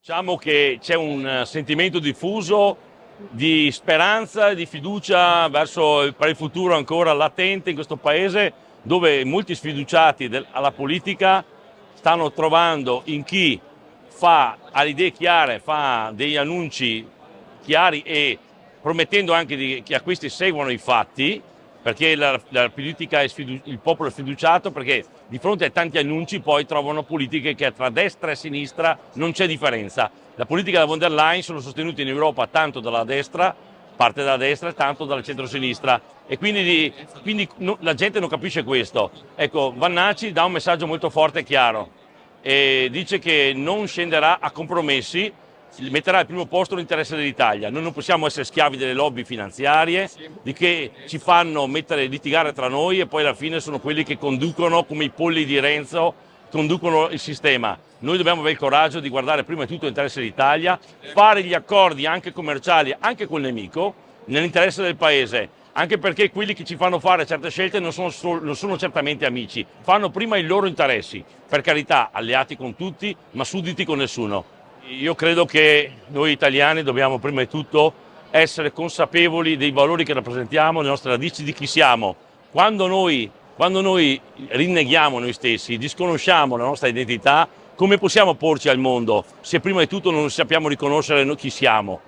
Diciamo che c'è un sentimento diffuso di speranza, di fiducia per il futuro ancora latente in questo paese, dove molti sfiduciati alla politica stanno trovando in chi ha le idee chiare, fa degli annunci chiari e promettendo anche che a questi seguono i fatti, perché la politica il popolo è sfiduciato, perché di fronte a tanti annunci poi trovano politiche che tra destra e sinistra non c'è differenza. La politica della von der Leyen sono sostenuti in Europa tanto dalla destra, parte dalla destra, e tanto dalla centrosinistra, e quindi la gente non capisce questo. Ecco, Vannacci dà un messaggio molto forte e chiaro e dice che non scenderà a compromessi, metterà al primo posto l'interesse dell'Italia. Noi non possiamo essere schiavi delle lobby finanziarie di che ci fanno litigare tra noi e poi alla fine sono quelli che conducono, come i polli di Renzo, conducono il sistema. Noi dobbiamo avere il coraggio di guardare prima di tutto l'interesse dell'Italia, fare gli accordi anche commerciali, anche col nemico, nell'interesse del Paese, anche perché quelli che ci fanno fare certe scelte non sono certamente amici, fanno prima i loro interessi, per carità, alleati con tutti, ma sudditi con nessuno. Io credo che noi italiani dobbiamo prima di tutto essere consapevoli dei valori che rappresentiamo, delle nostre radici, di chi siamo. Quando noi rinneghiamo noi stessi, disconosciamo la nostra identità, come possiamo porci al mondo se prima di tutto non sappiamo riconoscere noi chi siamo?